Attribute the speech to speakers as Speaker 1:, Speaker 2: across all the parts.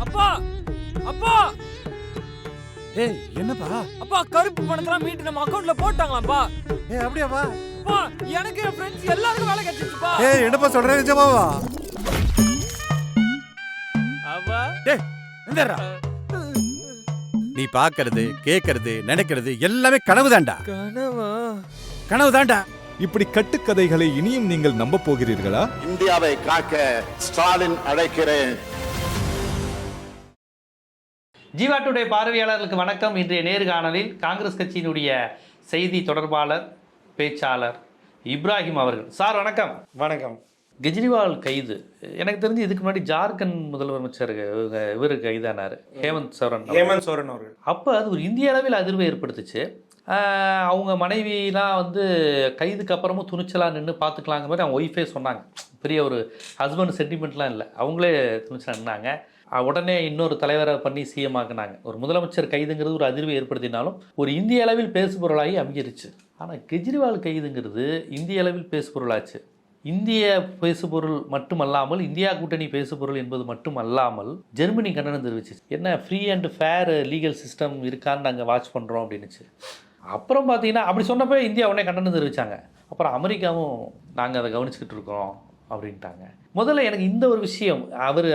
Speaker 1: அப்பா அப்பா
Speaker 2: ஏய் என்னப்பா?
Speaker 1: அப்பா கருப்பு பணத்தெல்லாம் மீட்டு நம்ம அக்கவுண்ட்ல போட்டாங்களாப்பா.
Speaker 2: ஏய் அப்படியாப்பா?
Speaker 1: அப்பா எனக்கு என் ஃப்ரெண்ட்ஸ் எல்லாருக்கும் வேலை கிடைச்சிருச்சுப்பா.
Speaker 2: ஏய் என்னப்பா சொல்ற, நிஜமாவா?
Speaker 1: அப்பா
Speaker 2: டேய் எந்தடா? நீ பாக்குறது கேக்குறது நினைக்கிறது எல்லாமே கனவுதான்டா.
Speaker 1: கனவா?
Speaker 2: கனவுதான்டா.
Speaker 3: இப்படி கட்டுக்கதைகளை இனியும் நீங்கள் நம்ப போகிறீர்களா?
Speaker 4: இந்தியாவை காக்க ஸ்டாலின் அழைக்கிறேன்.
Speaker 5: ஜீவா டுடே பார்வையாளர்களுக்கு வணக்கம். இன்றைய நேர்காணலில் காங்கிரஸ் கட்சியினுடைய செய்தி தொடர்பாளர் பேச்சாளர் இப்ராஹிம் அவர்கள். சார் வணக்கம்.
Speaker 6: வணக்கம்.
Speaker 5: கெஜ்ரிவால் கைது, எனக்கு தெரிஞ்சு இதுக்கு முன்னாடி ஜார்க்கண்ட் முதலமைச்சர் இவர் கைதானார், ஹேமந்த் சோரன்
Speaker 6: அவர்கள்.
Speaker 5: அப்போ அது ஒரு இந்திய அளவில் அதிர்வை ஏற்படுத்துச்சு. அவங்க மனைவிலாம் வந்து கைதுக்கு அப்புறமும் துணிச்சலாக நின்று பார்த்துக்கலாங்க மாதிரி அவங்க ஒய்ஃபே சொன்னாங்க. பெரிய ஒரு ஹஸ்பண்ட் சென்டிமெண்ட்லாம் இல்லை, அவங்களே துணிச்சலாக நின்னாங்க. உடனே இன்னொரு தலைவரை பண்ணி சிஎம் ஆக்குனாங்க. ஒரு முதலமைச்சர் கைதுங்கிறது ஒரு அதிர்வை ஏற்படுத்தினாலும் ஒரு இந்திய அளவில் பேசுபொருளாகி அமைஞ்சிருச்சு. ஆனால் கெஜ்ரிவால் கைதுங்கிறது இந்திய அளவில் பேசுபொருளாச்சு. இந்திய பேசுபொருள் மட்டுமல்லாமல், இந்தியா கூட்டணி பேசுபொருள் என்பது மட்டுமல்லாமல் ஜெர்மனி கண்டனம் தெரிவிச்சு. என்ன free and fair legal system இருக்கான்னு நாங்கள் வாட்ச் பண்ணுறோம் அப்படின்னுச்சு. அப்புறம் பார்த்தீங்கன்னா அப்படி சொன்னப்போ இந்தியா உடனே கண்டனம் தெரிவித்தாங்க. அப்புறம் அமெரிக்காவும் நாங்கள் அதை கவனிச்சுக்கிட்டு இருக்கோம் அப்படின்ட்டாங்க. முதல்ல எனக்கு இந்த ஒரு விஷயம், அவர்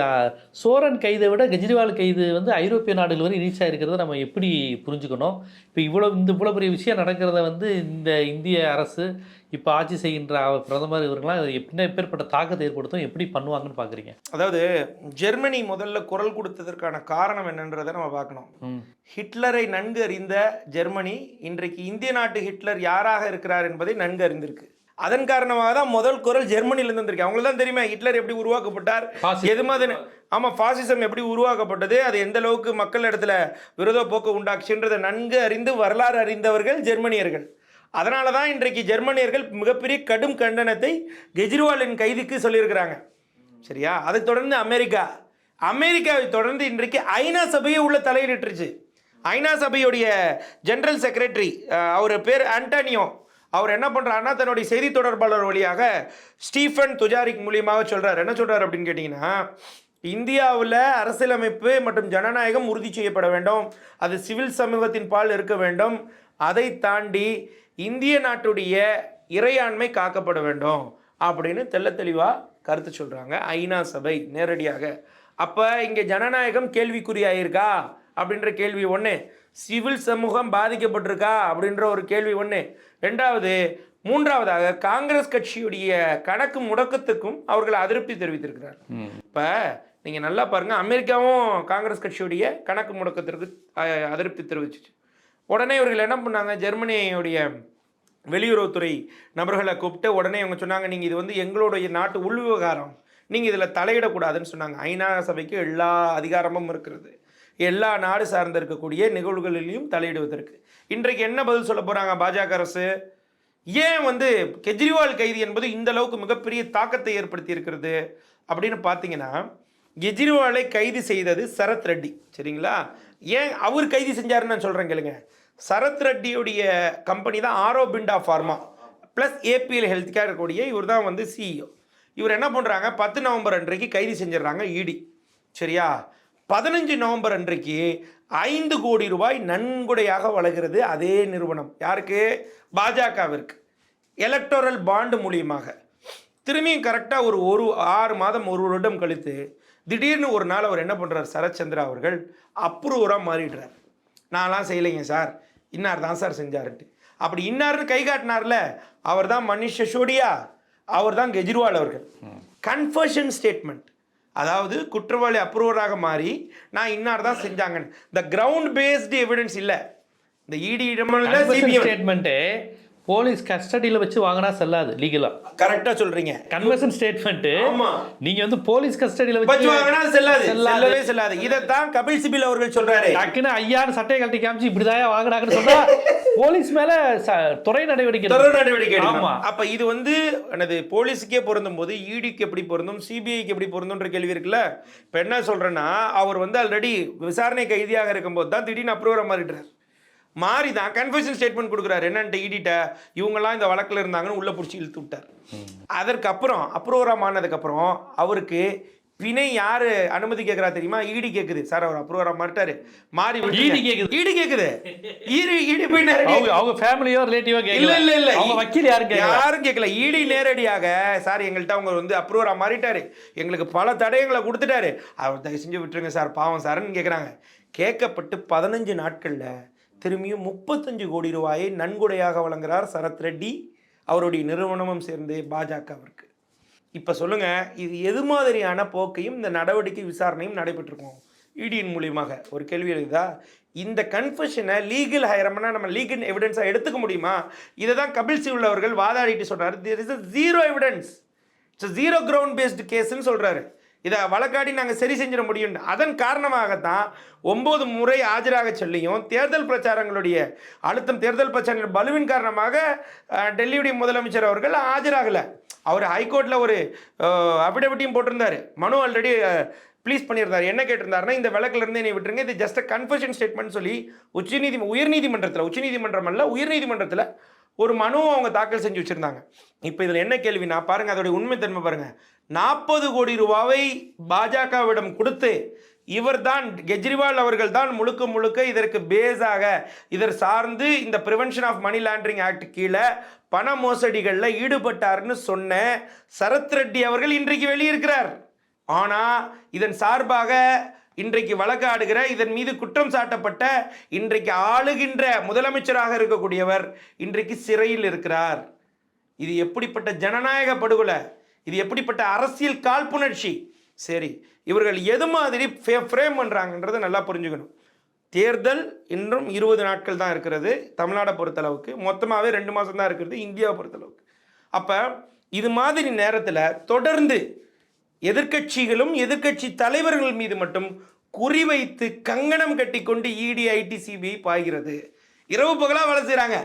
Speaker 5: சோரன் கைதை விட கெஜ்ரிவால் கைது வந்து ஐரோப்பிய நாடுகள் வரை ரீச் ஆகிருக்கிறத நம்ம எப்படி புரிஞ்சுக்கணும்? இப்போ இவ்வளோ பெரிய விஷயம் நடக்கிறத வந்து இந்த இந்திய அரசு இப்போ ஆட்சி செய்கின்ற பிரதமர் இவர்களாம் எப்பேற்பட்ட தாக்கத்தை ஏற்படுத்தும், எப்படி பண்ணுவாங்கன்னு பார்க்குறீங்க?
Speaker 6: அதாவது ஜெர்மனி முதல்ல குரல் கொடுத்ததற்கான காரணம் என்னன்றதை நம்ம பார்க்கணும். ஹிட்லரை நன்கு அறிந்த ஜெர்மனி இன்றைக்கு இந்திய நாட்டு ஹிட்லர் யாராக இருக்கிறார் என்பதை நன்கு அறிந்திருக்கு. அதன் காரணமாக தான் முதல் குரல் ஜெர்மனியிலேருந்து வந்திருக்கு. அவங்களுக்கு தான் தெரியுமா ஹிட்லர் எப்படி உருவாக்கப்பட்டார், எது மாதிரி. ஆமாம், ஃபாசிசம் எப்படி உருவாக்கப்பட்டது, அது எந்த அளவுக்கு மக்கள் இடத்துல விரோத போக்கு உண்டாக்குச்சுன்றதை நன்கு அறிந்து வரலாறு அறிந்தவர்கள் ஜெர்மனியர்கள். அதனால தான் இன்றைக்கு ஜெர்மனியர்கள் மிகப்பெரிய கடும் கண்டனத்தை கெஜ்ரிவாலின் கைதுக்கு சொல்லியிருக்கிறாங்க. சரியா? அதை தொடர்ந்து அமெரிக்காவை தொடர்ந்து இன்றைக்கு ஐநா சபையை உள்ள தலையிட்டுருச்சு. ஐநா சபையுடைய ஜெனரல் செக்ரட்டரி, அவர் பேர் ஆண்டனியோ, அவர் என்ன பண்ணுறாருன்னா தன்னுடைய செய்தி தொடர்பாளர் வழியாக ஸ்டீஃபன் துஜாரிக் மூலியமாக சொல்கிறார். என்ன சொல்கிறார் அப்படின்னு கேட்டிங்கன்னா, இந்தியாவில் அரசியலமைப்பு மற்றும் ஜனநாயகம் உறுதி செய்யப்பட வேண்டும், அது சிவில் சமூகத்தின் பால் இருக்க வேண்டும், அதை தாண்டி இந்திய நாட்டுடைய இறையாண்மை காக்கப்பட வேண்டும் அப்படின்னு தெள்ள தெளிவாக கருத்து சொல்கிறாங்க ஐநா சபை நேரடியாக. அப்போ இங்கே ஜனநாயகம் கேள்விக்குறியாயிருக்கா அப்படின்ற கேள்வி ஒன்று, சிவில் சமூகம் பாதிக்கப்பட்டிருக்கா அப்படின்ற ஒரு கேள்வி ஒன்று, ரெண்டாவது. மூன்றாவதாக காங்கிரஸ் கட்சியுடைய கணக்கு முடக்கத்துக்கும் அவர்கள் அதிருப்தி தெரிவித்திருக்கிறார். இப்போ நீங்கள் நல்லா பாருங்கள், அமெரிக்காவும் காங்கிரஸ் கட்சியுடைய கணக்கு முடக்கத்திற்கு அதிருப்தி தெரிவிச்சிச்சு. உடனே இவர்கள் என்ன பண்ணாங்க, ஜெர்மனியுடைய வெளியுறவுத்துறை நபர்களை கூப்பிட்டு உடனே அவங்க சொன்னாங்க, நீங்கள் இது வந்து எங்களுடைய நாட்டு உள் விவகாரம், நீங்கள் இதில் தலையிடக்கூடாதுன்னு சொன்னாங்க. ஐநா சபைக்கு எல்லா அதிகாரமும் இருக்கிறது, எல்லா நாடு சார்ந்து இருக்கக்கூடிய நிகழ்வுகளிலையும் தலையிடுவதற்கு. இன்றைக்கு என்ன பதில் சொல்ல போகிறாங்க பாஜக அரசு? ஏன் வந்து கெஜ்ரிவால் கைது என்பது இந்த அளவுக்கு மிகப்பெரிய தாக்கத்தை ஏற்படுத்தி இருக்கிறது அப்படின்னு பார்த்தீங்கன்னா, கெஜ்ரிவாலை கைது செய்தது சரத் ரெட்டி. சரிங்களா? ஏன் அவர் கைது செஞ்சாருன்னு நான் சொல்கிறேன் கேளுங்க. சரத் ரெட்டியுடைய கம்பெனி தான் Aurobindo Pharma plus APL health care இருக்கக்கூடிய இவர் தான் வந்து சிஇஓ. இவர் என்ன பண்ணுறாங்க, 10 நவம்பர் அன்றைக்கு கைது செஞ்சிடறாங்க இடி. சரியா? 15 நவம்பர் அன்றைக்கு 5 கோடி ரூபாய் நன்கொடையாக வழங்குகிறது அதே நிறுவனம். யாருக்கு? பாஜகவிற்கு. எலக்டோரல் பாண்டு மூலியமாக. திரும்பியும் கரெக்டாக ஒரு 6 மாதம் 1 வருடம் கழித்து திடீர்னு ஒரு நாள் அவர் என்ன பண்ணுறார், சரத்சந்திரா அவர்கள் அப்ரூவராக மாறிடுறார். நான்லாம் செய்யலைங்க சார், இன்னார் தான் சார் செஞ்சாருன்ட்டு. அப்படி இன்னார்னு கை காட்டினார்ல, அவர் தான் மனிஷ் சிசோடியா, அவர் தான் கெஜ்ரிவால் அவர்கள். கன்ஃபர்ஷன் ஸ்டேட்மெண்ட், அதாவது குற்றவாளி அப்ரூவராக மாறி நான் இன்னார் தான் செஞ்சாங்கன்னு. இந்த கிரவுண்ட் பேஸ்டு எவிடன்ஸ் இல்லை. இந்த இடி
Speaker 5: ஸ்டேட்மெண்ட்டு போலீஸ் கஸ்டடியில் வச்சு வாங்கினா செல்லாது லீகலா.
Speaker 6: கரெக்டாக சொல்றீங்க.
Speaker 5: கன்வர்ஷன் ஸ்டேட்மெண்ட் நீங்க வந்து போலீஸ் கஸ்டடியில்
Speaker 6: வச்சு வாங்கினா செல்லவே செல்லாது. இதைத்தான் கபில் சிபில் அவர்கள் சொல்றாரு.
Speaker 5: டக்குன்னு ஐயான்னு சட்டையை கழட்டி காமிச்சு இப்படிதான் வாங்கினாங்கன்னு சொன்னா போலீஸ் மேல துறை நடவடிக்கை.
Speaker 6: ஆமா. அப்ப இது வந்து எனது போலீஸுக்கே பொருந்தும் போது இடிக்கு எப்படி பொருந்தும், சிபிஐக்கு எப்படி பொருந்தும்ன்ற கேள்வி இருக்குல்ல. இப்ப என்ன சொல்றேன்னா, அவர் வந்து ஆல்ரெடி விசாரணை கைதியாக இருக்கும்போது தான் திடீர்னு அப்ரூவரா மாறிடுறாரு. மாறி தான் கன்ஃபெஷன் ஸ்டேட்மெண்ட் கொடுக்குறாரு. என்னன்ட்டு இடிட்ட இவங்கெல்லாம் இந்த வழக்கில் இருந்தாங்கன்னு உள்ளே பிடிச்சி இழுத்து விட்டார். அதற்கப்புறம் அப்ரூவராக மாறினதுக்கப்புறம் அவருக்கு வினை யாரு அனுமதி கேட்கறா தெரியுமா? இடி கேக்குது. சார் அவர் அப்ரூவரா மாட்டாரு, மாறி
Speaker 5: ED கேக்குது.
Speaker 6: இடி கேக்குது. இடி போய் நேரடியாக
Speaker 5: அவங்க ஃபேமிலியோ ரிலேட்டிவோ கேட்கல.
Speaker 6: இல்ல
Speaker 5: அவங்க வக்கீல்
Speaker 6: யாரும் கேட்கல. இடி நேரடியாக சார் எங்கள்கிட்ட அவங்க வந்து அப்ரூவரா மாறிட்டாரு, எங்களுக்கு பல தடயங்களை கொடுத்துட்டாரு, அவர் தயவு செஞ்சு விட்டுருங்க சார், பாவம் சார்ன்னு கேட்குறாங்க. கேட்கப்பட்டு 15 நாட்கள்ல திரும்பியும் 35 கோடி ரூபாயை நன்கொடையாக வழங்குறார் சரத் ரெட்டி, அவருடைய நிறுவனமும் சேர்ந்து பாஜகவிற்கு. இப்போ சொல்லுங்க, இது எது மாதிரியான போக்கையும் இந்த நடவடிக்கை விசாரணையும் நடைபெற்றிருக்கும் இடியின் மூலியமாக? ஒரு கேள்வி எழுதா, இந்த கன்ஃபெஷனை லீகல் ஹைரம்னா நம்ம லீகல் எவிடன்ஸாக எடுத்துக்க முடியுமா? இதை தான் கபில் சிபல் அவர்கள் வாதாடிட்டு சொல்றாரு. There is zero evidence, it's zero ground based கேஸ்ன்னு சொல்றாரு. இதை வழக்காடி நாங்கள் சரி செஞ்சிட முடியும். அதன் காரணமாகத்தான் 9 முறை ஆஜராக சொல்லியும் தேர்தல் பிரச்சாரங்களுடைய அழுத்தம், தேர்தல் பிரச்சாரங்கள் பலுவின் காரணமாக டெல்லியுடைய முதலமைச்சர் அவர்கள் ஆஜராகலை. அவர் ஹைகோர்ட்டில் ஒரு அஃபிடவிட்டையும் போட்டிருந்தார், மனு ஆல்ரெடி ப்ளீஸ் பண்ணியிருந்தார். என்ன கேட்டிருந்தாருன்னா, இந்த வழக்கிலிருந்து என்னை விட்டுருங்க, இது ஜஸ்ட் கன்ஃபெஷன் ஸ்டேட்மெண்ட் சொல்லி உயர்நீதிமன்றம் அல்ல, உயர்நீதிமன்றத்தில் ஒரு மனுவை அவங்க தாக்கல் செஞ்சு வச்சுருந்தாங்க. இப்போ இதில் என்ன கேள்வினா பாருங்கள், அதோடைய உண்மைத்தன்மை பாருங்கள். 40 கோடி ரூபாவை பாஜகவிடம் கொடுத்து இவர்தான் கெஜ்ரிவால் அவர்கள் தான் முழுக்க இதற்கு பேஸாக இதர் சார்ந்து இந்த prevention of money laundering act கீழே பண மோசடிகளில் ஈடுபட்டார்னு சொன்ன சரத் ரெட்டி அவர்கள் இன்றைக்கு வெளியிருக்கிறார். ஆனால் இதன் சார்பாக இன்றைக்கு வழக்காடுகிற, இதன் மீது குற்றம் சாட்டப்பட்ட, இன்றைக்கு ஆளுகின்ற முதலமைச்சராக இருக்கக்கூடியவர் இன்றைக்கு சிறையில் இருக்கிறார். இது எப்படிப்பட்ட ஜனநாயக படுகொலை, இது எப்படிப்பட்ட அரசியல் காழ்ப்புணர்ச்சி. சரி, இவர்கள் எது மாதிரி ஃப்ரேம் பண்ணுறாங்கன்றதை நல்லா புரிஞ்சுக்கணும். தேர்தல் இன்னும் 20 நாட்கள் தான் இருக்கிறது தமிழ்நாடை பொறுத்தளவுக்கு, மொத்தமாகவே 2 மாதம் தான் இருக்கிறது இந்தியாவை பொறுத்தளவுக்கு. அப்போ இது மாதிரி நேரத்தில் தொடர்ந்து எதிர்க்கட்சிகளும் எதிர்க்கட்சி தலைவர்கள் மீது மட்டும் குறிவைத்து கங்கணம் கட்டி கொண்டு இடி ஐடி சிபிஐ பாய்கிறது. இரவு பகலாக வேலை செய்கிறாங்க.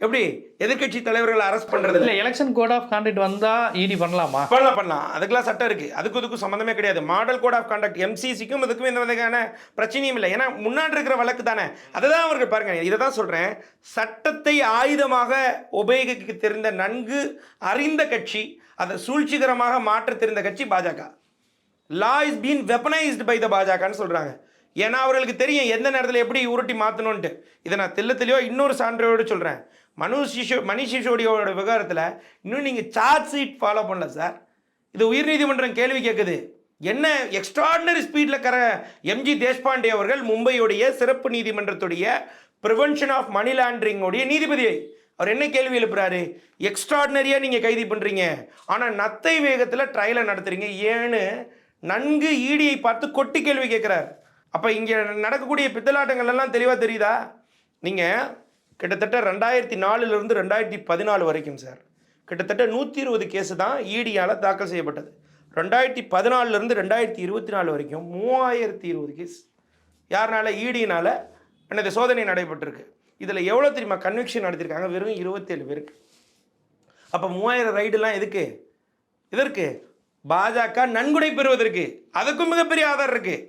Speaker 6: எப்படி எதிர்க்கட்சி தலைவர்கள் அரெஸ்ட் பண்றது
Speaker 5: இல்லை? எலெக்ஷன் கோட் ஆஃப் கான்டக்ட் வந்தா இடி பண்ணலாமா?
Speaker 6: பண்ணலாம். அதுக்கெல்லாம் சட்டம் இருக்கு, அதுக்கும் சம்மந்தமே கிடையாது. மாடல் கோட் ஆஃப் கான்டக்ட் எம்சிசிக்கும் இதுக்கும் எந்த விதமான பிரச்சனையும் இல்லை. ஏன்னா முன்னாடி இருக்கிற வழக்கு தானே. அதுதான் அவர்கள் பாருங்க, இதை தான் சொல்றேன், சட்டத்தை ஆயுதமாக உபயோகிக்க தெரிந்த நன்கு அறிந்த கட்சி, அதை சூழ்ச்சிகரமாக மாற்ற தெரிந்த கட்சி பாஜக. Law is been weaponised by the பாஜகன்னு சொல்றாங்க. ஏன்னா அவர்களுக்கு தெரியும் எந்த நேரத்தில் எப்படி உருட்டி மாற்றணும்ன்ட்டு. இதை நான் தெளிவாக இன்னொரு சான்றோடு சொல்கிறேன். மணிஷ் சிசோடியோட விவகாரத்தில் இன்னும் நீங்கள் சார்ஜ் ஷீட் ஃபாலோ பண்ணல சார். இது உயர்நீதிமன்றம் கேள்வி கேட்குது. என்ன எக்ஸ்ட்ராடினரி ஸ்பீடில் எம்ஜி தேஷ்பாண்டே அவர்கள் மும்பையுடைய சிறப்பு நீதிமன்றத்துடைய ப்ரிவென்ஷன் ஆஃப் மணி லாண்டரிங்கோடைய நீதிபதியை அவர் என்ன கேள்வி எழுப்புறாரு? எக்ஸ்ட்ராடினரியாக நீங்கள் கைது பண்ணுறீங்க, ஆனால் நத்தை வேகத்தில் ட்ரையலை நடத்துறீங்க ஏன்னு நன்கு ஈடியை பார்த்து கொட்டி கேள்வி கேட்குறாரு. அப்போ இங்கே நடக்கக்கூடிய பித்தலாட்டங்கள் எல்லாம் தெளிவாக தெரியுதா? நீங்கள் கிட்டத்தட்ட 2004 2014 வரைக்கும் சார் கிட்டத்தட்ட 120 கேஸு தான் இடியால் தாக்கல் செய்யப்பட்டது. 2014 2024 வரைக்கும் 3020 கேஸ் யாருனால? இடியினால் எனது சோதனை நடைபெற்றிருக்கு. இதில் எவ்வளோ தெரியுமா கன்விக்ஷன் நடத்திருக்காங்க? வெறும் 27 பேருக்கு. அப்போ 3000 ரைடுலாம் எதுக்கு? இதற்கு பாஜக நன்கொடை பெறுவதற்கு. அதுக்கும் மிகப்பெரிய ஆதாரம் இருக்குது.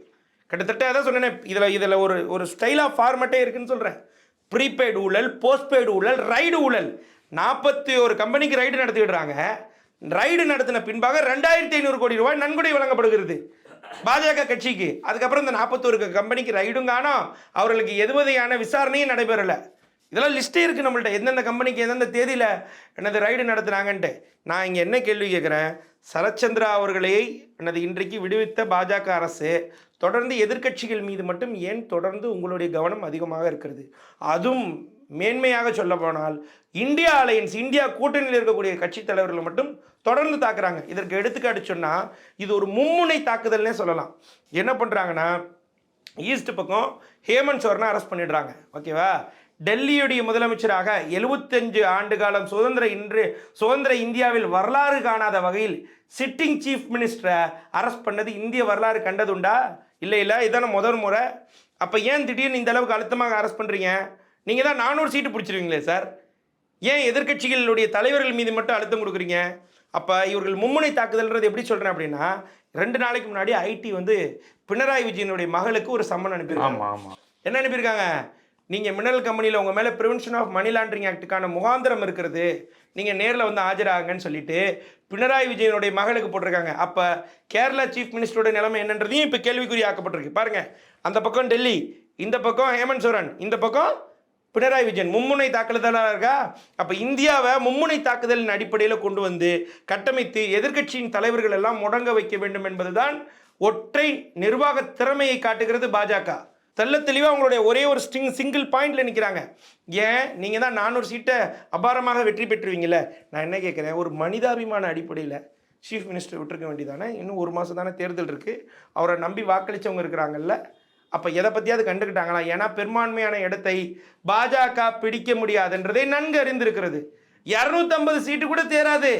Speaker 6: கிட்டத்தட்ட அதான் சொன்னேன், இதில் ஒரு ஸ்டைல் ஆஃப் ஃபார்மேட்டே இருக்குன்னு சொல்கிறேன். ப்ரீபெய்டு ஊழல், போஸ்ட்பெய்டு ஊழல், ரைடு ஊழல். 41 கம்பெனிக்கு ரைடு நடத்திவிடுறாங்க. ரைடு நடத்தின பின்பாக 2500 கோடி ரூபாய் நன்கொடை வழங்கப்படுகிறது பாஜக கட்சிக்கு. அதுக்கப்புறம் இந்த 41 கம்பெனிக்கு ரைடும் காணோம், அவர்களுக்கு எதுவதையான விசாரணையும் நடைபெறலை. இதெல்லாம் லிஸ்ட்டே இருக்குது நம்மள்ட்ட, எந்தெந்த கம்பெனிக்கு எந்தெந்த தேதியில் எனது ரைடு நடத்துனாங்கன்ட்டு. நான் இங்கே என்ன கேள்வி கேட்குறேன், சரத்சந்திரா அவர்களை இன்றைக்கு விடுவித்த பாஜக அரசு தொடர்ந்து எதிர்க்கட்சிகள் மீது மட்டும் ஏன் தொடர்ந்து உங்களுடைய கவனம் அதிகமாக இருக்கிறது? அதுவும் மேன்மையாக சொல்ல போனால் இந்தியா அலையன்ஸ், இந்தியா கூட்டணியில் இருக்கக்கூடிய கட்சி தலைவர்கள் மட்டும் தொடர்ந்து தாக்குறாங்க. இதற்கு எடுத்துக்காட்டு சொன்னால் இது ஒரு மும்முனை தாக்குதல்னே சொல்லலாம். என்ன பண்ணுறாங்கன்னா, ஈஸ்ட் பக்கம் ஹேமந்த் சோரனை அரெஸ்ட் பண்ணிடுறாங்க. ஓகேவா? டெல்லியுடைய முதலமைச்சராக 75 ஆண்டு காலம் சுதந்திர இந்தியாவில் வரலாறு காணாத வகையில் சிட்டிங் சீஃப் மினிஸ்டரை அரெஸ்ட் பண்ணது இந்திய வரலாறு கண்டதுண்டா? இல்லை, இதான முதல் முறை. அப்போ ஏன் திடீர்னு இந்த அளவுக்கு அழுத்தமாக அரெஸ்ட் பண்ணுறீங்க? நீங்கள் தான் 400 சீட்டு பிடிச்சிருவீங்களே சார், ஏன் எதிர்க்கட்சிகளுடைய தலைவர்கள் மீது மட்டும் அழுத்தம் கொடுக்குறீங்க? அப்போ இவர்கள் மும்முனை தாக்குதல்ன்றது எப்படி சொல்கிறேன் அப்படின்னா, 2 நாளைக்கு முன்னாடி ஐடி பினராயி விஜயனுடைய மகளுக்கு ஒரு சம்மன் அனுப்பியிருக்காங்க. என்ன அனுப்பியிருக்காங்க? நீங்கள் மினரல் கம்பெனியில் உங்கள் மேலே ப்ரிவென்ஷன் ஆஃப் மணி லாண்டரிங் ஆக்டுக்கான முகாந்திரம் இருக்கிறது, நீங்கள் நேரில் வந்து ஆஜராகங்கன்னு சொல்லிட்டு பினராயி விஜயனுடைய மகளுக்கு போட்டிருக்காங்க. அப்போ கேரளா சீஃப் மினிஸ்டரோட நிலைமை என்னன்றதையும் இப்போ கேள்விக்குறி ஆக்கப்பட்டிருக்கு. பாருங்கள், அந்த பக்கம் டெல்லி, இந்த பக்கம் ஹேமந்த் சோரன், இந்த பக்கம் பினராயி விஜயன் மும்முனை தாக்குதலாக இருக்கா. அப்போ இந்தியாவை மும்முனை தாக்குதலின் அடிப்படையில் கொண்டு வந்து கட்டமைத்து எதிர்க்கட்சியின் தலைவர்கள் எல்லாம் முடங்க வைக்க வேண்டும் என்பதுதான் ஒற்றை நிர்வாக திறமையை காட்டுகிறது பாஜக. தெள்ள தெளிவாக அவங்களுடைய ஒரே ஒரு சிங்கிள் பாயிண்ட்ல நிற்கிறாங்க. ஏன் நீங்கள் தான் 400 சீட்டை அபாரமாக வெற்றி பெற்றுவீங்கல்ல. நான் என்ன கேட்குறேன், ஒரு மனிதாபிமான அடிப்படையில் சீஃப் மினிஸ்டர் விட்டுருக்க வேண்டியதானே? இன்னும் 1 மாதம் தானே தேர்தல் இருக்குது. அவரை நம்பி வாக்களித்தவங்க இருக்கிறாங்கல்ல. அப்போ எதை பற்றியாவது கண்டுக்கிட்டாங்களா? ஏன்னா பெரும்பான்மையான இடத்தை பாஜக பிடிக்க முடியாதுன்றதை நன்கு அறிந்திருக்கிறது. 250 சீட்டு கூட தேராது.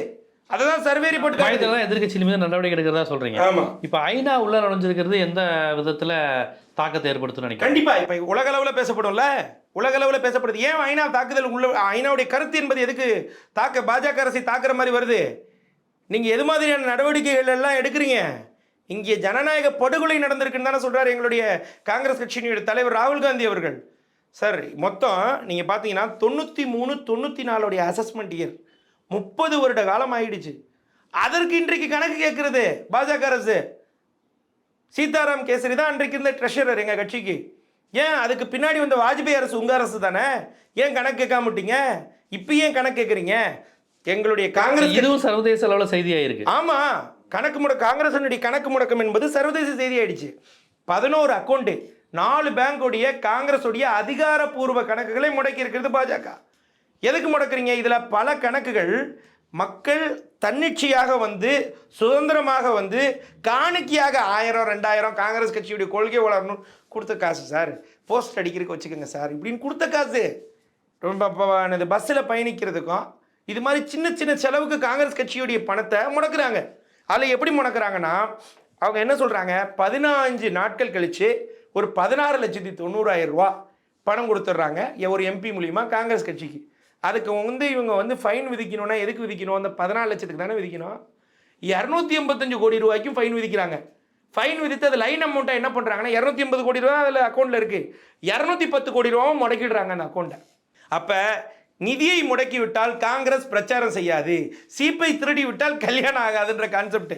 Speaker 6: அதுதான் சர்வே ரிப்போர்ட்
Speaker 5: எதிர்கட்சியின் மீது நடவடிக்கை எடுக்கிறதா சொல்றீங்க.
Speaker 6: ஆமா,
Speaker 5: இப்போ ஐநா உள்ள நுழைஞ்சிருக்கிறது எந்த விதத்துல தாக்கத்தை ஏற்படுத்தும் நினைக்கிறேன்?
Speaker 6: கண்டிப்பா. இப்போ உலக அளவில் பேசப்படும்ல, உலக அளவில் பேசப்படுது. ஏன் ஐநா தாக்குதல் உள்ள ஐநாவுடைய கருத்து என்பது எதுக்கு பாஜக அரசை தாக்குற மாதிரி வருது? நீங்க எது மாதிரியான நடவடிக்கைகள் எல்லாம் எடுக்கிறீங்க? இங்கே ஜனநாயக படுகொலை நடந்திருக்குன்னு தானே சொல்றாரு எங்களுடைய காங்கிரஸ் கட்சியினுடைய தலைவர் ராகுல் காந்தி அவர்கள். சார், மொத்தம் நீங்க பாத்தீங்கன்னா 93, 94 அசஸ்மெண்ட் இயர் 30 வருட காலம் ஆயிடுச்சு. அதற்கு இன்றைக்கு கணக்கு கேட்கிறது பாஜக அரசு. சீதாராம் கேசரி தான் அன்றைக்கு இருந்த ட்ரெஷரர் எங்க கட்சிக்கு. ஏன் அதுக்கு பின்னாடி வந்த வாஜ்பாய் அரசு உங்க அரசு தானே? ஏன் கணக்கு கேட்காம விட்டீங்க? இப்போ ஏன் கணக்கு கேட்குறீங்க? எங்களுடைய காங்கிரஸ்
Speaker 5: இதுவும் சர்வதேச அளவில் செய்தியாயிருக்கு.
Speaker 6: ஆமா, கணக்கு முடக்கம், காங்கிரஸினுடைய கணக்கு முடக்கம் என்பது சர்வதேச செய்தி ஆயிடுச்சு. 11 அக்கௌண்ட் 4 பேங்கோடைய காங்கிரஸுடைய அதிகாரப்பூர்வ கணக்குகளை முடக்கி இருக்கிறது பாஜக. எதுக்கு முடக்கிறீங்க? இதில் பல கணக்குகள் மக்கள் தன்னிச்சையாக வந்து சுதந்திரமாக வந்து காணிக்கையாக 1000, 2000 காங்கிரஸ் கட்சியுடைய கொள்கை வளரணும் கொடுத்த காசு சார். போஸ்ட் அடிக்கிறதுக்கு வச்சுக்கோங்க சார் இப்படின்னு கொடுத்த காசு. ரொம்ப பஸ்ஸில் பயணிக்கிறதுக்கும் இது மாதிரி சின்ன சின்ன செலவுக்கு காங்கிரஸ் கட்சியுடைய பணத்தை முடக்கிறாங்க. அதில் எப்படி முடக்கிறாங்கன்னா, அவங்க என்ன சொல்கிறாங்க, 15 நாட்கள் கழித்து ஒரு 16,90,000 ரூபா பணம் கொடுத்துட்றாங்க ஒரு எம்பி மூலிமா காங்கிரஸ் கட்சிக்கு. அதுக்கு வந்து இவங்க வந்து ஃபைன் விதிக்கணும்னா எதுக்கு விதிக்கணும்? அந்த 14 லட்சத்துக்கு தானே விதிக்கணும். 285 கோடி ரூபாய்க்கும் ஃபைன் விதிக்கிறாங்க. ஃபைன் விதித்து அது லைன் அமௌண்ட்டாக என்ன பண்ணுறாங்கன்னா 280 கோடி ரூபா அதில் அக்கௌண்ட்டில் இருக்குது. 210 கோடி ரூபாவும் முடக்கிடுறாங்க அந்த அக்கௌண்ட்டை. அப்போ நிதியை முடக்கி விட்டால் காங்கிரஸ் பிரச்சாரம் செய்யாது, சீப்பை திருடி விட்டால் கல்யாணம் ஆகாதுன்ற கான்செப்ட்.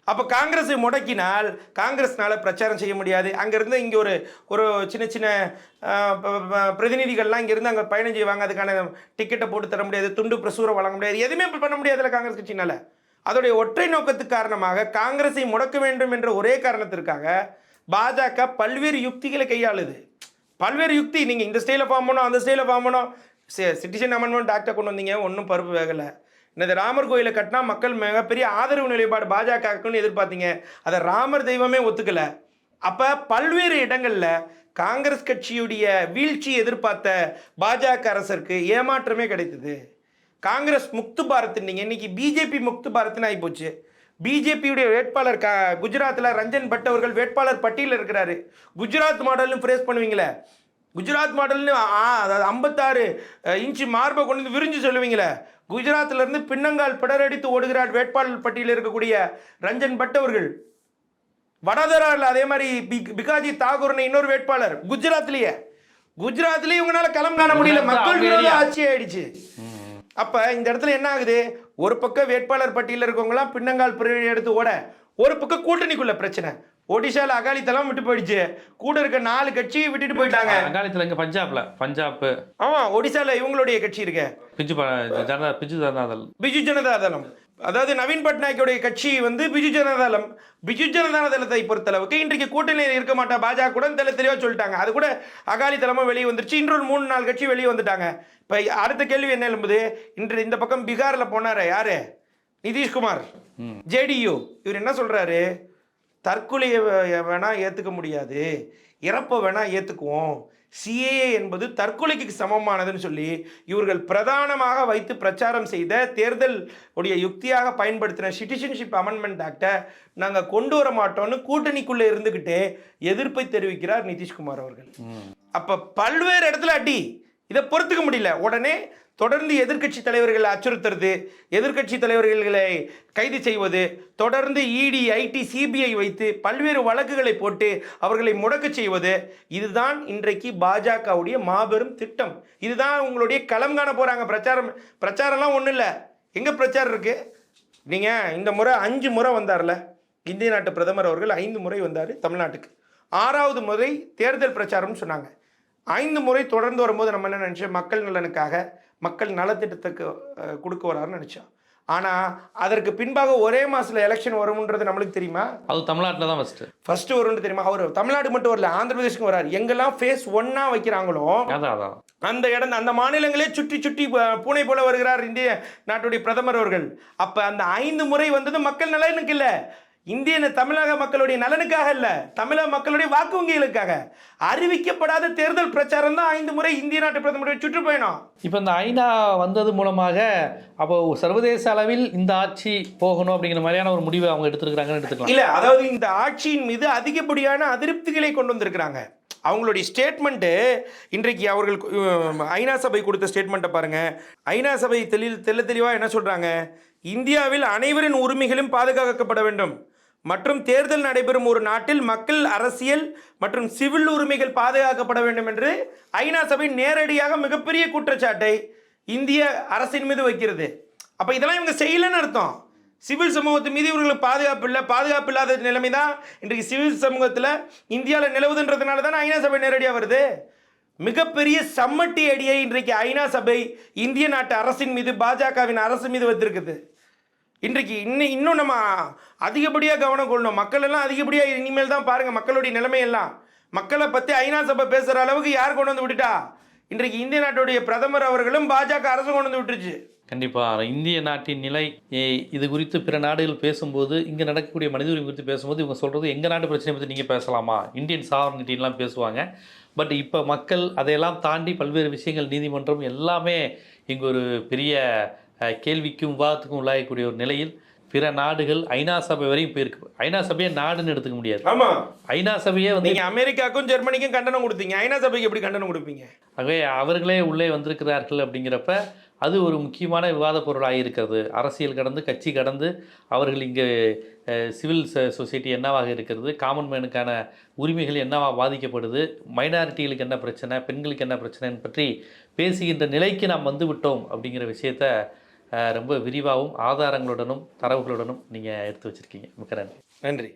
Speaker 6: அப்போ காங்கிரஸை முடக்கினால் காங்கிரஸ்னால பிரச்சாரம் செய்ய முடியாது. அங்கேருந்து இங்கே ஒரு சின்ன சின்ன பிரதிநிதிகள்லாம் இங்கேருந்து அங்கே பயணம் செய்வாங்க. அதுக்கான டிக்கெட்டை போட்டு தர முடியாது, துண்டு பிரசுரம் வழங்க முடியாது, எதுவுமே பண்ண முடியாதுல்ல காங்கிரஸ் கட்சினால. அதோடைய ஒற்றை நோக்கத்துக்கு காரணமாக காங்கிரஸை முடக்க வேண்டும் என்ற ஒரே காரணத்திற்காக பாஜக பல்வேறு யுக்திகளை கையாளுது. பல்வேறு யுக்தி. நீங்கள் இந்த ஸ்டைலில் ஃபார்ம் பண்ணோம், அந்த ஸ்டைலில் ஃபார்ம் பண்ணோம். சிட்டிசன் அமெண்ட்மெண்ட் ஆக்டை கொண்டு வந்தீங்க, ஒன்றும் பருப்பு வேகலை. இந்த ராமர் கோயிலை கட்டினா மக்கள் மிகப்பெரிய ஆதரவு நிலைப்பாடு பாஜகக்குன்னு எதிர்பார்த்தீங்க, அதை ராமர் தெய்வமே ஒத்துக்கலை. அப்போ பல்வேறு இடங்களில் காங்கிரஸ் கட்சியுடைய வீழ்ச்சி எதிர்பார்த்த பாஜக அரசருக்கு ஏமாற்றமே கிடைத்தது. காங்கிரஸ் முக்து பாரத் நீங்கள் இன்னைக்கு பிஜேபி முக்து பாரத்னு ஆகிப்போச்சு. பிஜேபியுடைய வேட்பாளர் குஜராத்தில் ரஞ்சன் பட் அவர்கள் வேட்பாளர் பட்டியலில் இருக்கிறாரு. குஜராத் மாடல்னு ஃப்ரேஸ் பண்ணுவீங்களே, குஜராத் மாடல்னு 56 இன்ச்சு மார்பை கொண்டு வந்து விரிஞ்சு சொல்லுவீங்களே, குஜராத்திலிருந்து பின்னங்கால் பிடரடித்து ஓடுகிறார் வேட்பாளர் பட்டியலில் இருக்கக்கூடிய ரஞ்சன் பட் அவர்கள். வடோதராவில் அதே மாதிரி பிகாஜி தாகூர்னு இன்னொரு வேட்பாளர் குஜராத்லேயே இவங்களால களம் காண முடியல, மக்கள் விரோத ஆட்சி ஆயிடுச்சு. அப்போ இந்த இடத்துல என்ன ஆகுது, ஒரு பக்கம் வேட்பாளர் பட்டியலில் இருக்கவங்களாம் பின்னங்கால் பிடரி எடுத்து ஓட, ஒரு பக்கம் கூட்டணிக்குள்ள பிரச்சனை. ஒடிஷாவில் அகாலிதளம் விட்டு போயிடுச்சு, கூட இருக்க 4 கட்சியை விட்டுட்டு போயிட்டாங்க.
Speaker 5: அகாலிதளம் இங்கே பஞ்சாப்.
Speaker 6: ஆமாம், ஒடிசாவில் இவங்களுடைய கட்சி இருக்கு பிஜு ஜனதா தளம். அதாவது நவீன் பட்நாயக்கோடைய கட்சி வந்து பிஜு ஜனதா தளத்தை பொறுத்தளவுக்கு இன்றைக்கு கூட்டணியில் இருக்க மாட்டா பாஜக கூட தெளிவாக சொல்லிட்டாங்க. அது கூட அகாலிதளமும் வெளியே வந்துருச்சு. இன்னொரு 3-4 கட்சி வெளியே வந்துட்டாங்க. இப்போ அடுத்த கேள்வி என்ன எழும்புது, இன்று இந்த பக்கம் பீகாரில் போனார் யாரு, நிதிஷ்குமார் ஜேடியு. இவர் என்ன சொல்றாரு, தற்கொலையை வேணா ஏற்றுக்க முடியாது, இறப்பை வேணா ஏற்றுக்குவோம், சிஏஏ என்பது தற்கொலைக்கு சமமானதுன்னு சொல்லி இவர்கள் பிரதானமாக வைத்து பிரச்சாரம் செய்த தேர்தல் உடைய யுக்தியாக பயன்படுத்தின சிட்டிசன்ஷிப் அமெண்ட்மெண்ட் ஆக்டை நாங்கள் கொண்டு வர மாட்டோம்னு கூட்டணிக்குள்ளே இருந்துக்கிட்டே எதிர்ப்பை தெரிவிக்கிறார் நிதிஷ்குமார் அவர்கள். அப்போ பல்வேறு இடத்துல அடி, இதை பொறுத்துக்க முடியல. உடனே தொடர்ந்து எதிர்க்கட்சி தலைவர்களை அச்சுறுத்துறது, எதிர்க்கட்சி தலைவர்களை கைது செய்வது, தொடர்ந்து இடி, ஐடி, சிபிஐ வைத்து பல்வேறு வழக்குகளை போட்டு அவர்களை முடக்கச் செய்வது, இதுதான் இன்றைக்கு பாஜகவுடைய மாபெரும் திட்டம். இதுதான் உங்களுடைய களம் காண போகிறாங்க. பிரச்சாரம்லாம் ஒன்றும் இல்லை. எங்கே பிரச்சாரம் இருக்குது? நீங்கள் இந்த முறை 5 முறை வந்தார்ல இந்திய நாட்டு பிரதமர் அவர்கள், 5 முறை வந்தார் தமிழ்நாட்டுக்கு. 6வது முறை தேர்தல் பிரச்சாரம்னு சொன்னாங்க. 5 முறை தொடர்ந்து வரும்போது நம்ம என்ன நினச்சோம்? மக்கள் நலனுக்காக, மக்கள் நலத்திட்டத்துக்கு கொடுக்க வராருன்னு நினச்சோம். ஆனால் அதற்கு பின்பாக ஒரே மாதத்தில் எலெக்ஷன் வரும்ன்றது நம்மளுக்கு தெரியுமா?
Speaker 5: அது தமிழ்நாட்டில் தான் ஃபஸ்ட்டு
Speaker 6: வரும்னு தெரியுமா? அவர் தமிழ்நாடு மட்டும் வரல, ஆந்திர பிரதேஷ்க்கு வராரு. எங்கெல்லாம் ஃபேஸ் 1 வைக்கிறாங்களோ அந்த இடம், அந்த மாநிலங்களே சுற்றி சுற்றி பூனை போல வருகிறார் இந்திய நாட்டுடைய பிரதமர் அவர்கள். அப்போ அந்த 5 முறை வந்தது மக்கள் நலனுக்கு இல்லை, தமிழக மக்களுடைய நலனுக்காக இல்லை, தமிழக மக்களுடைய வாக்கு வங்கிகளுக்காக. அறிவிக்கப்படாத தேர்தல் பிரச்சாரம் தான் 5 முறை இந்திய நாட்டு பிரதமருடைய சுற்றுப்பயணம்.
Speaker 5: இப்போ இந்த ஐநா வந்தது மூலமாக அப்போ சர்வதேச அளவில் இந்த ஆட்சி போகணும் அப்படிங்கிற மாதிரியான ஒரு முடிவை அவங்க எடுத்துருக்காங்கன்னு எடுத்துக்கலாம்.
Speaker 6: இல்லை, அதாவது இந்த ஆட்சியின் மீது அதிகப்படியான அதிருப்திகளை கொண்டு வந்திருக்கிறாங்க. அவங்களுடைய ஸ்டேட்மெண்ட்டு இன்றைக்கு அவர்கள் ஐநா சபை கொடுத்த ஸ்டேட்மெண்ட்டை பாருங்கள். ஐநா சபை தெளிவாக என்ன சொல்கிறாங்க? இந்தியாவில் அனைவரின் உரிமைகளும் பாதுகாக்கப்பட வேண்டும் மற்றும் தேர்தல் நடைபெறும் ஒரு நாட்டில் மக்கள், அரசியல் மற்றும் சிவில் உரிமைகள் பாதுகாக்கப்பட வேண்டும் என்று ஐநா சபை நேரடியாக மிகப்பெரிய குற்றச்சாட்டை இந்திய அரசின் மீது வைக்கிறது. அப்போ இதெல்லாம் இவங்க செய்யலைன்னு அர்த்தம். சிவில் சமூகத்து மீது இவர்களுக்கு பாதுகாப்பு இல்லாத நிலைமை தான் இன்றைக்கு சிவில் சமூகத்தில் இந்தியாவில் நிலவுதுன்றதுனால தானே ஐநா சபை நேரடியாக வருது. மிகப்பெரிய சம்மட்டி அடியை இன்றைக்கு ஐநா சபை இந்திய நாட்டு அரசின் மீது, பாஜகவின் அரசு மீது வைத்திருக்குது. இன்றைக்கு இன்னும் நம்ம அதிகப்படியாக கவனம் கொள்ளணும். மக்கள் எல்லாம் அதிகப்படியாக இனிமேல் தான் பாருங்கள் மக்களுடைய நிலைமையெல்லாம். மக்களை பற்றி ஐநா சபை பேசுகிற அளவுக்கு யார் கொண்டு வந்து விட்டுட்டா? இன்றைக்கு இந்திய நாட்டுடைய பிரதமர் அவர்களும் பாஜக அரசு கொண்டு வந்து விட்டுருச்சு.
Speaker 5: கண்டிப்பாக இந்திய நாட்டின் நிலை இது குறித்து பிற நாடுகள் பேசும்போது, இங்கே நடக்கக்கூடிய மனித உரிமை குறித்து பேசும்போது இவங்க சொல்கிறது எங்கள் நாட்டு பிரச்சனை பற்றி நீங்கள் பேசலாமா, இந்தியன் சாவர்னிட்டின்லாம் பேசுவாங்க. பட் இப்போ மக்கள் அதையெல்லாம் தாண்டி பல்வேறு விஷயங்கள், நீதிமன்றம் எல்லாமே இங்கே ஒரு பெரிய கேள்விக்கும் விவாதத்துக்கும் உள்ளாகக்கூடிய ஒரு நிலையில் பிற நாடுகள் ஐநா சபை வரையும் போயிருக்கு. ஐநா சபையை நாடுன்னு எடுத்துக்க முடியாது.
Speaker 6: ஆமாம்,
Speaker 5: ஐநா சபையே வந்து
Speaker 6: நீங்கள் அமெரிக்காவுக்கும் ஜெர்மனிக்கும் கண்டனம் கொடுத்தீங்க, ஐநா சபைக்கு எப்படி கண்டனம் கொடுப்பீங்க?
Speaker 5: ஆகவே அவர்களே உள்ளே வந்திருக்கிறார்கள் அப்படிங்கிறப்ப அது ஒரு முக்கியமான விவாத பொருளாக இருக்கிறது. அரசியல் கடந்து, கட்சி கடந்து அவர்கள் இங்கே சிவில் சொசைட்டி என்னவாக இருக்கிறது, காமன் மேனுக்கான உரிமைகள் என்னவாக பாதிக்கப்படுது, மைனாரிட்டிகளுக்கு என்ன பிரச்சனை, பெண்களுக்கு என்ன பிரச்சனைன்னு பற்றி பேசுகின்ற நிலைக்கு நாம் வந்து விட்டோம் அப்படிங்கிற விஷயத்த ரொம்ப விரிவாகவும் ஆதாரங்களுடனும் தரவுகளுடனும் நீங்கள் எடுத்து வச்சுருக்கீங்க. மிக்க நன்றி.
Speaker 6: நன்றி.